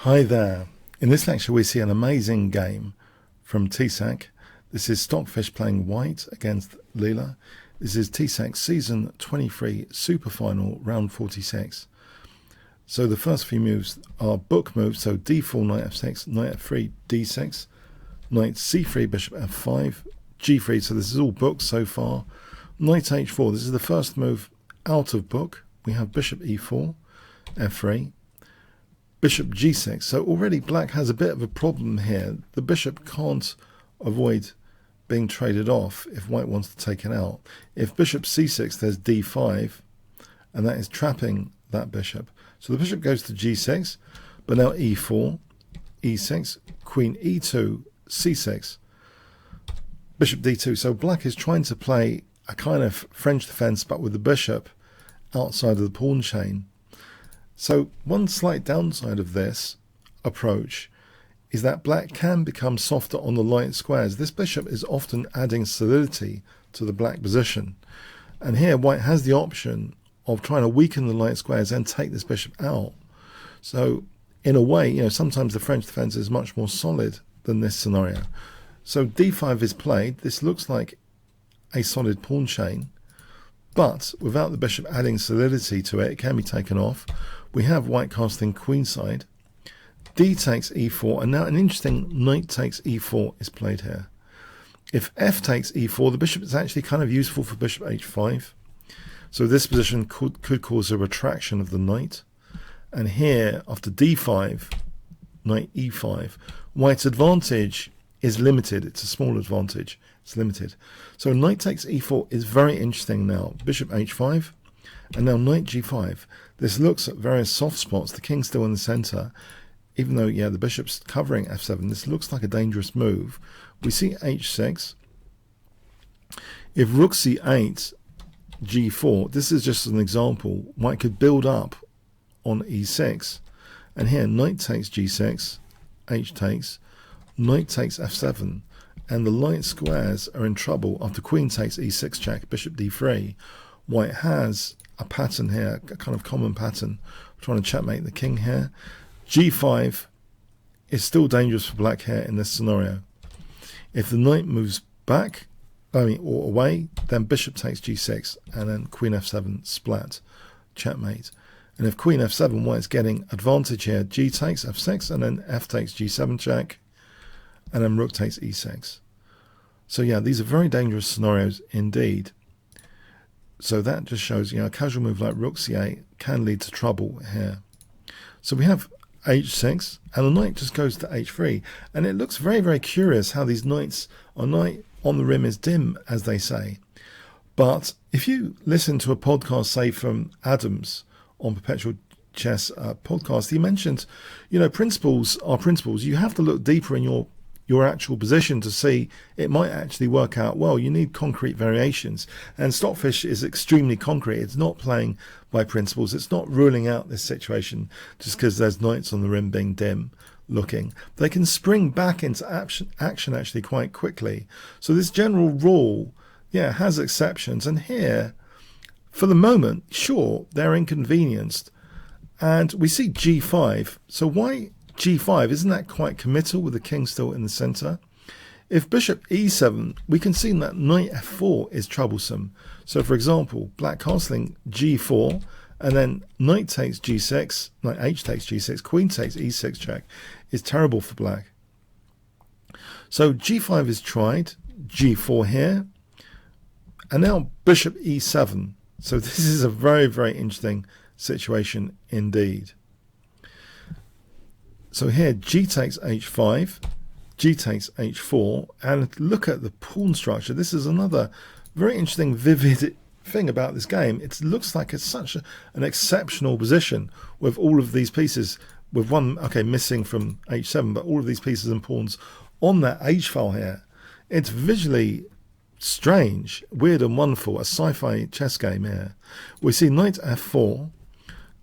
Hi there. In this lecture we see an amazing game from TCEC. This is Stockfish playing white against Leela. This is TCEC Season 23 Super Final Round 46. So the first few moves are book moves, so d4, knight f6, knight f3, d6, knight c3, bishop f5, g3, so this is all booked so far. Knight h4, this is the first move out of book. We have bishop e4, f3, bishop g6. So already black has a bit of a problem here. The bishop can't avoid being traded off if white wants to take it out. If bishop c6, there's d5, and that is trapping that bishop. So the bishop goes to g6, but now e4, e6, queen e2, c6, bishop d2. So black is trying to play a kind of French defense, but with the bishop outside of the pawn chain. So one slight downside of this approach is that black can become softer on the light squares. This bishop is often adding solidity to the black position. And here white has the option of trying to weaken the light squares and take this bishop out. So in a way, sometimes the French defense is much more solid than this scenario. So d5 is played. This looks like a solid pawn chain, but without the bishop adding solidity to it, it can be taken off. We have white casting queenside. D takes e4, and now an interesting knight takes e4 is played here. If f takes e4, the bishop is actually kind of useful for bishop h5. So this position could cause a retraction of the knight. And here, after d5, knight e5, white's advantage is limited. It's a small advantage. It's limited. So knight takes e4 is very interesting now. Bishop h5, and now knight g5. This looks at various soft spots. The king's still in the center. Even though, the bishop's covering f7, this looks like a dangerous move. We see h6. If rook c8, g4, this is just an example. White could build up on e6. And here, knight takes g6, h takes, knight takes f7. And the light squares are in trouble after queen takes e6 check, bishop d3. White has a pattern here, a kind of common pattern, trying to checkmate the king here. g5 is still dangerous for black here in this scenario. If the knight moves back, or away, then bishop takes g6, and then queen f7 splat, checkmate. And if queen f7, white's getting advantage here. G takes f6, and then f takes g7 check, and then rook takes e6. So these are very dangerous scenarios indeed. So that just shows, a casual move like rook c8 can lead to trouble here. So we have h6, and the knight just goes to h3. And it looks very, very curious how these knights are knight on the rim is dim, as they say. But if you listen to a podcast, say, from Adams on Perpetual Chess podcast, he mentioned, principles are principles. You have to look deeper in your actual position to see it might actually work out well. You need concrete variations, and Stockfish is extremely concrete. It's not playing by principles. It's not ruling out this situation just because there's knights on the rim being dim looking. They can spring back into action actually quite quickly. So this general rule has exceptions, and here for the moment, sure, they're inconvenienced. And we see g5. So why g5? Isn't that quite committal with the king still in the center? If bishop e7, we can see that knight f4 is troublesome. So for example, black castling g4, and then knight takes g6, knight h takes g6, queen takes e6 check is terrible for black. So g5 is tried, g4 here, and now bishop e7. So this is a very, very interesting situation indeed. So here, g takes h5, g takes h4, and look at the pawn structure. This is another very interesting, vivid thing about this game. It looks like it's such an exceptional position with all of these pieces, with one, missing from h7, but all of these pieces and pawns on that h-file here. It's visually strange, weird and wonderful, a sci-fi chess game here. We see knight f4,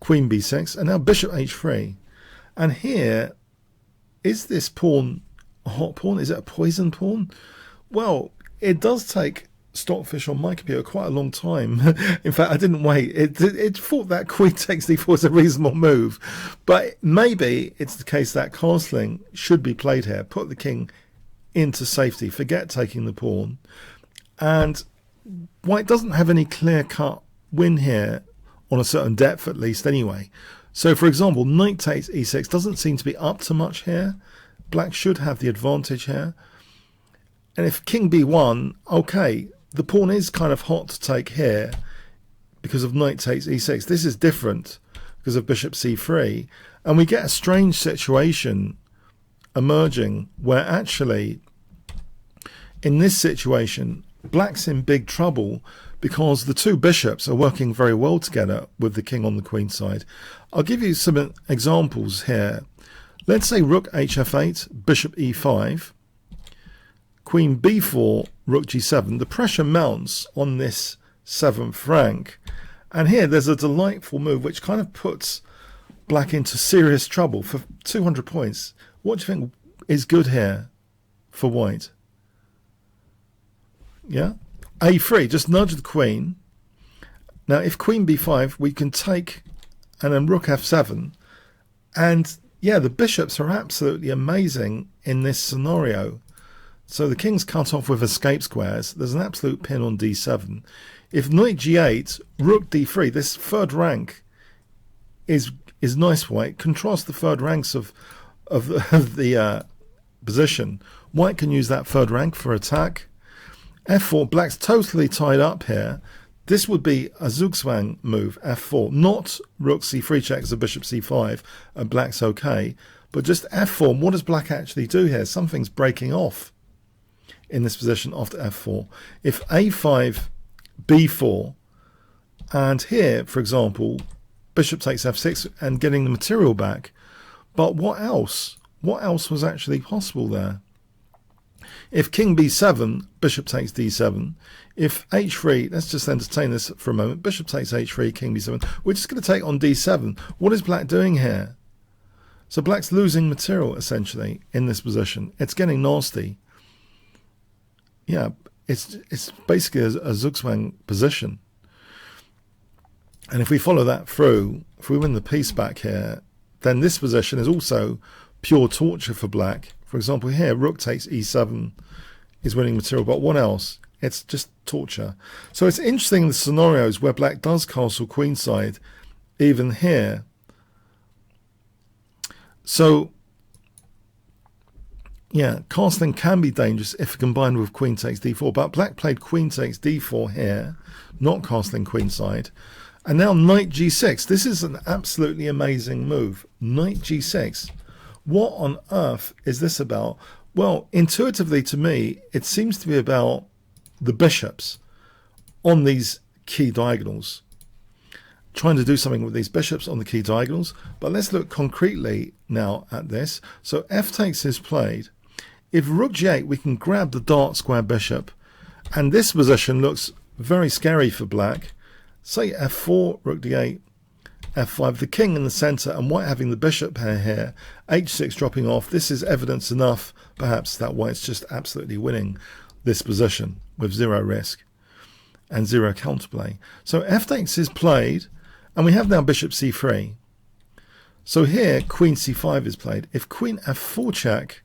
queen b6, and now bishop h3. And here, is this pawn a hot pawn? Is it a poison pawn? Well, it does take Stockfish on my computer quite a long time. In fact, I didn't wait. It thought that queen takes d4 is a reasonable move. But maybe it's the case that castling should be played here. Put the king into safety. Forget taking the pawn. And white doesn't have any clear-cut win here on a certain depth, at least anyway. So, for example, knight takes e6 doesn't seem to be up to much here. Black should have the advantage here. And if king b1, okay, the pawn is kind of hot to take here because of knight takes e6. This is different because of bishop c3. And we get a strange situation emerging where actually, in this situation, black's in big trouble because the two bishops are working very well together with the king on the queen side. I'll give you some examples here. Let's say rook hf8, bishop e5, queen b4, rook g7. The pressure mounts on this 7th rank. And here there's a delightful move which kind of puts black into serious trouble for 200 points. What do you think is good here for white? Yeah? a3, just nudge the queen. Now if queen b5, we can take, and then rook f7. And yeah, the bishops are absolutely amazing in this scenario. So the king's cut off with escape squares. There's an absolute pin on d7. If knight g8, rook d3, this third rank is nice for white. Contrast the third ranks of the position. White can use that third rank for attack. f4, black's totally tied up here. This would be a zugzwang move, f4. Not rook c3 checks a bishop c5 and black's okay. But just f4. What does black actually do here? Something's breaking off in this position after f4. If a5, b4, and here, for example, bishop takes f6 and getting the material back. But what else? What else was actually possible there? If king b7, bishop takes d7. If h3, let's just entertain this for a moment. Bishop takes h3, king b7. We're just going to take on d7. What is black doing here? So black's losing material, essentially, in this position. It's getting nasty. Yeah, it's basically a zugzwang position. And if we follow that through, if we win the piece back here, then this position is also pure torture for black. For example, here, rook takes e7 is winning material, but what else? It's just torture. So it's interesting the scenarios where black does castle queenside, even here. So, yeah, castling can be dangerous if combined with queen takes d4, but black played queen takes d4 here, not castling queenside. And now knight g6. This is an absolutely amazing move. Knight g6. What on earth is this about? Well, intuitively to me, it seems to be about the bishops on these key diagonals. Trying to do something with these bishops on the key diagonals. But let's look concretely now at this. So f takes is played. If rook g8, we can grab the dark square bishop. And this position looks very scary for black. Say f4, rook d8, f5, the king in the center and white having the bishop pair here, h6 dropping off. This is evidence enough, perhaps, that white's just absolutely winning this position with zero risk and zero counterplay. So f takes is played, and we have now bishop c3. So here, queen c5 is played. If queen f4 check,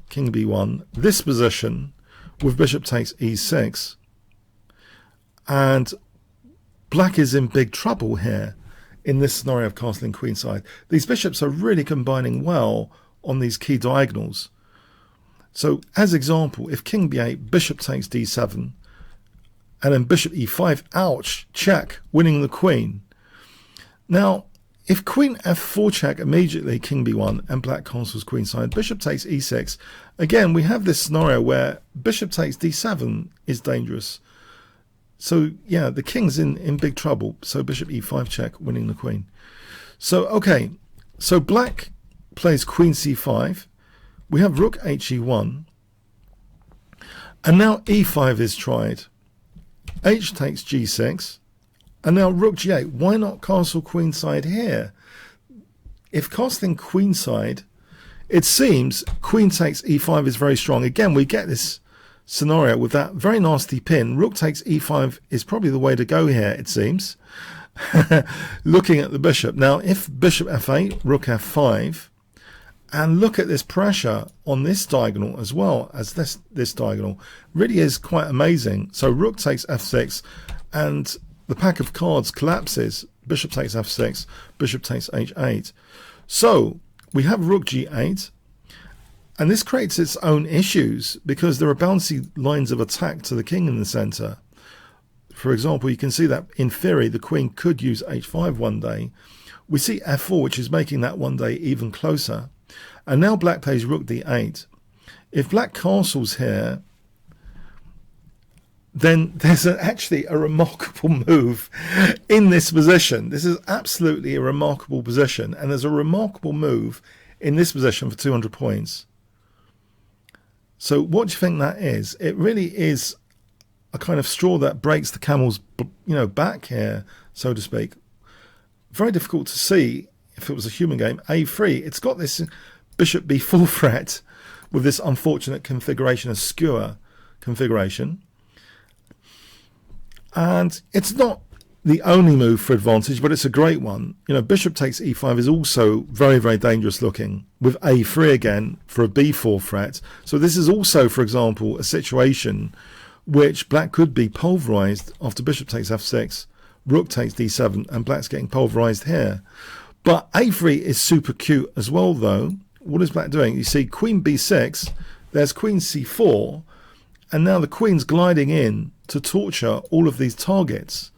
king b1, this position with bishop takes e6, and black is in big trouble here in this scenario of castling queenside. These bishops are really combining well on these key diagonals. So as example, if king b8, bishop takes d7, and then bishop e5, ouch, check, winning the queen. Now, if queen f4 check, immediately king b1 and black castles queenside, bishop takes e6. Again, we have this scenario where bishop takes d7 is dangerous. So, yeah, the king's in big trouble. So bishop e5 check, winning the queen. So, okay, so black plays queen c5. We have rook he1. And now e5 is tried. H takes g6. And now rook g8. Why not castle queenside here? If castling queenside, it seems queen takes e5 is very strong. Again, we get this scenario with that very nasty pin. Rook takes e5 is probably the way to go here, it seems. Looking at the bishop. Now, if bishop f8, rook f5, and look at this pressure on this diagonal as well as this diagonal, really is quite amazing. So rook takes f6, and the pack of cards collapses. Bishop takes f6, bishop takes h8. So we have rook g8, and this creates its own issues because there are bouncy lines of attack to the king in the center. For example, you can see that in theory the queen could use h5 one day. We see f4, which is making that one day even closer. And now black plays rook d8. If black castles here, then there's actually a remarkable move in this position. This is absolutely a remarkable position, and there's a remarkable move in this position for 200 points. So what do you think that is? It really is a kind of straw that breaks the camel's, back here, so to speak. Very difficult to see if it was a human game. a3, it's got this bishop b4 threat with this unfortunate configuration, a skewer configuration. And it's not the only move for advantage, but it's a great one. Bishop takes e5 is also very, very dangerous looking, with a3 again for a b4 threat. So this is also, for example, a situation which black could be pulverized after bishop takes f6, rook takes d7, and black's getting pulverized here. But a3 is super cute as well, though. What is black doing? You see queen b6, there's queen c4, and now the queen's gliding in to torture all of these targets.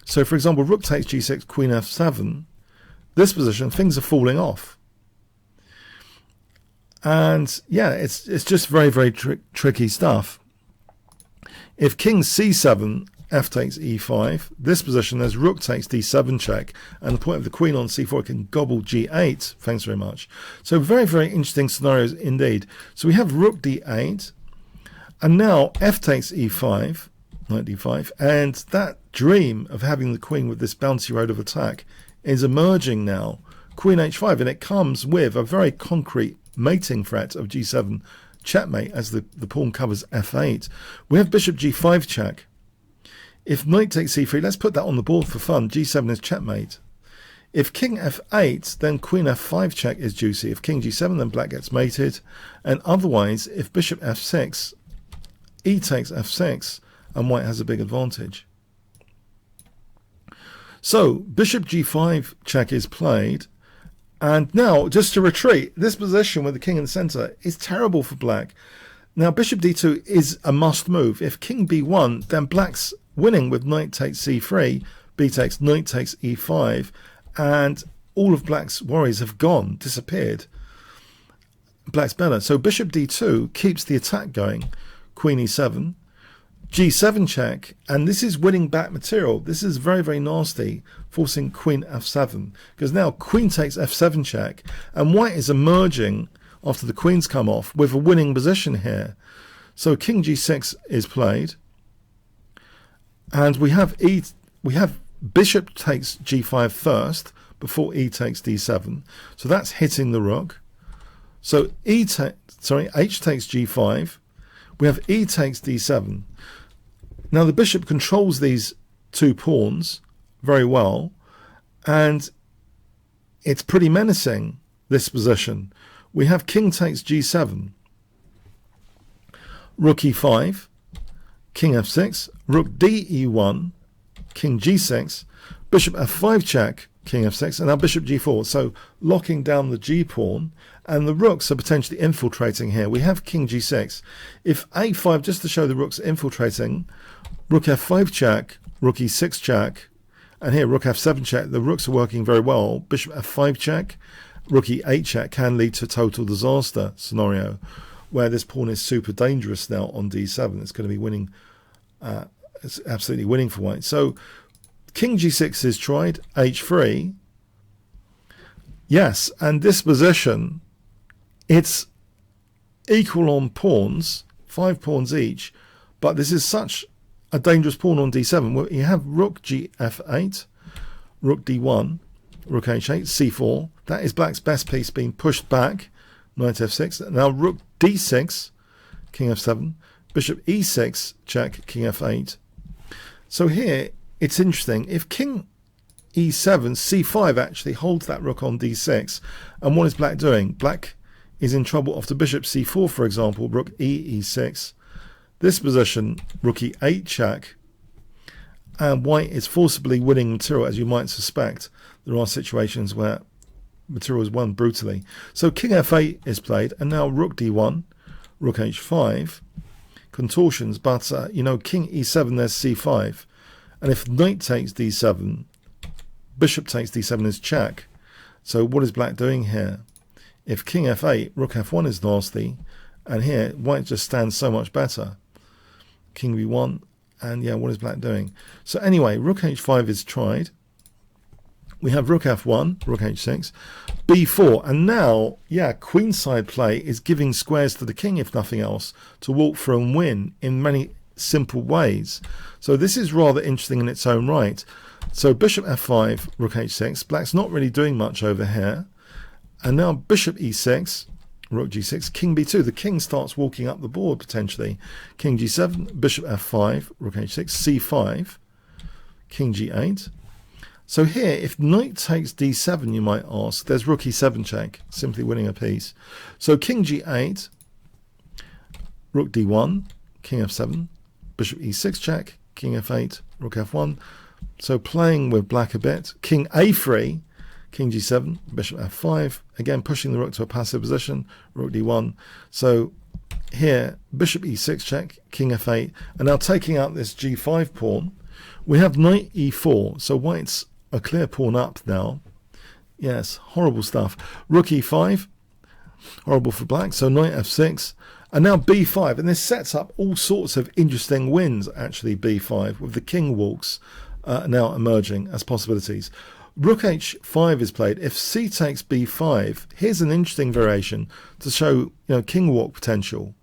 So, for example, rook takes g6, queen f7. This position, things are falling off. And, yeah, it's just very, very tricky stuff. If king c7, f takes e5, this position, there's rook takes d7 check, and the point of the queen on c4 can gobble g8. Thanks very much. So very, very interesting scenarios indeed. So we have rook d8, and now f takes e5, knight d5, and that dream of having the queen with this bouncy road of attack is emerging now. Queen h5, and it comes with a very concrete mating threat of g7 checkmate as the pawn covers f8. We have bishop g5 check. If knight takes c3, let's put that on the board for fun. g7 is checkmate. If king f8, then queen f5 check is juicy. If king g7, then black gets mated. And otherwise, if bishop f6, e takes f6, and white has a big advantage. So bishop g5 check is played. And now, just to retreat, this position with the king in the center is terrible for black. Now, bishop d2 is a must move. If king b1, then black's winning with knight takes c3, b takes, knight takes e5, and all of black's worries have gone, disappeared. Black's better. So bishop d2 keeps the attack going. Queen e7, g7 check, and this is winning back material. This is very, very nasty, forcing queen f7, because now queen takes f7 check, and white is emerging after the queen's come off with a winning position here. So king g6 is played, and we have bishop takes g5 first before e takes d7. So that's hitting the rook. So h takes g5. We have e takes d7. Now the bishop controls these two pawns very well, and it's pretty menacing, this position. We have king takes g7, rook e5, king f6, rook d e1, king g6, bishop f5 check, king f6, and now bishop g4. So locking down the g pawn, and the rooks are potentially infiltrating here. We have king g6. If a5, just to show the rooks infiltrating, rook f5 check, rook e6 check, and here rook f7 check. The rooks are working very well. Bishop f5 check, rook e8 check can lead to total disaster scenario, where this pawn is super dangerous now on d7. It's going to be winning, it's absolutely winning for white. So king g6 is tried, h3. Yes, and this position, it's equal on pawns, 5 pawns each, but this is such a dangerous pawn on d7. Well, you have rook gf8, rook d1, rook h8, c4. That is black's best piece being pushed back, knight f6. Now rook d6, king f7, bishop e6 check, king f8. So here it's interesting. If king e7, c5 actually holds that rook on d6, and what is black doing? Black is in trouble after bishop c4, for example, rook e6. This position, rook e8 check, and white is forcibly winning material, as you might suspect. There are situations where material is won brutally. So king f8 is played, and now rook d1, rook h5, contortions, but you know, king e7, there's c5, and if knight takes d7, bishop takes d7 is check. So what is black doing here? If king f8, rook f1 is nasty, and here white just stands so much better. King b1, and yeah, what is black doing? So anyway, rook h5 is tried. We have rook f1, rook h6, b4, and now, yeah, queenside play is giving squares to the king, if nothing else, to walk through and win in many simple ways. So this is rather interesting in its own right. So bishop f5, rook h6, black's not really doing much over here. And now bishop e6, rook g6, king b2. The king starts walking up the board potentially. King g7, bishop f5, rook h6, c5, king g8. So here, if knight takes d7, you might ask, there's rook e7 check, simply winning a piece. So king g8, rook d1, king f7, bishop e6 check, king f8, rook f1. So playing with black a bit. King a3, king g7, bishop f5, again pushing the rook to a passive position, rook d1. So here, bishop e6 check, king f8, and now taking out this g5 pawn, we have knight e4. So white's a clear pawn up now. Yes, horrible stuff. Rook e5, horrible for black. So knight f6, and now b5, and this sets up all sorts of interesting wins, actually, b5, with the king walks now emerging as possibilities. Rook h5 is played. If c takes b5, here's an interesting variation to show, you know, king walk potential.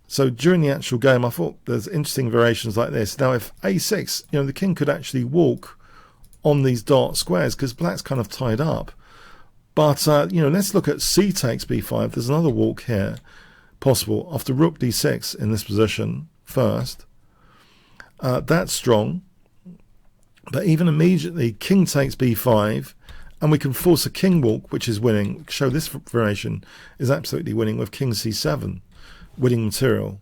So during the actual game, I thought there's interesting variations like this. Now, if a6, you know, the king could actually walk on these dark squares because black's kind of tied up. But, you know, let's look at c takes b5. There's another walk here possible after rook d6 in this position first. That's strong. But even immediately, king takes b5, and we can force a king walk, which is winning. Show this variation is absolutely winning with king c7, winning material.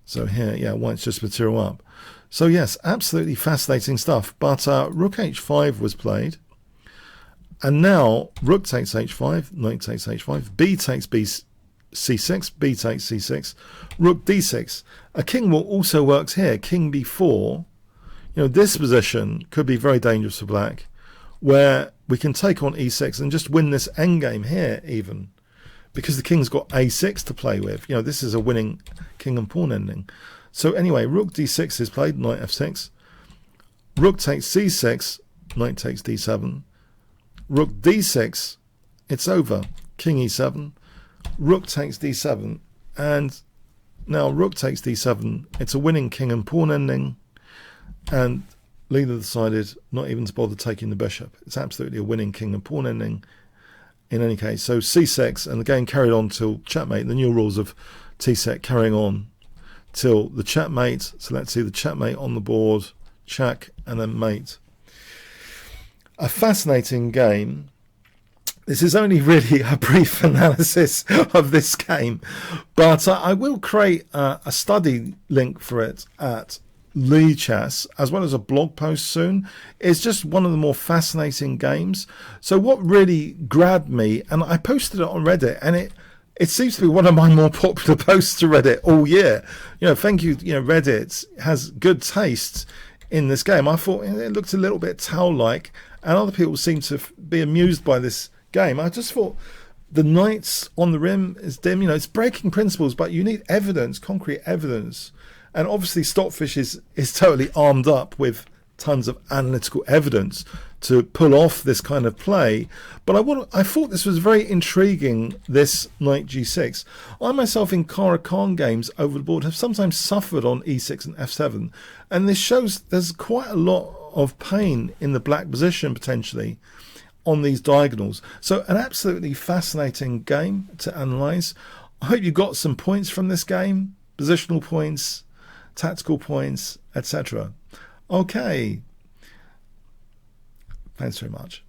So here, yeah, white's just material up. So yes, absolutely fascinating stuff. But rook h5 was played. And now rook takes h5, knight takes h5, b takes c6, b takes c6, rook d6. A king walk also works here, king b4. You know, this position could be very dangerous for black, where we can take on e6 and just win this endgame here even, because the king's got a6 to play with. You know, this is a winning king and pawn ending. So anyway, rook d6 is played, knight f6. Rook takes c6, knight takes d7. Rook d6, it's over, king e7. Rook takes d7, and now rook takes d7. It's a winning king and pawn ending. And Leela decided not even to bother taking the bishop. It's absolutely a winning king and pawn ending in any case. So c6, and the game carried on till checkmate. The new rules of TCEC carrying on till the checkmate. So let's see the checkmate on the board, check, and then mate. A fascinating game. This is only really a brief analysis of this game, but I will create a study link for it at FIDE Chess, as well as a blog post soon. It's just one of the more fascinating games. So what really grabbed me, and I posted it on Reddit, and it seems to be one of my more popular posts to Reddit all year. You know, thank you. You know, Reddit has good taste in this game. I thought it looked a little bit towel-like, and other people seem to be amused by this game. I just thought the knights on the rim is dim. You know, it's breaking principles, but you need evidence, concrete evidence. And obviously Stockfish is totally armed up with tons of analytical evidence to pull off this kind of play. But I thought this was very intriguing, this knight g6. I myself in Kara Khan games over the board have sometimes suffered on e6 and f7. And this shows there's quite a lot of pain in the black position potentially on these diagonals. So an absolutely fascinating game to analyse. I hope you got some points from this game. positional points, tactical points, etc. Okay. Thanks very much.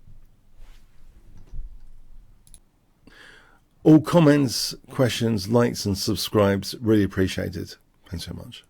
All comments, questions, likes and subscribes really appreciated. Thanks so much.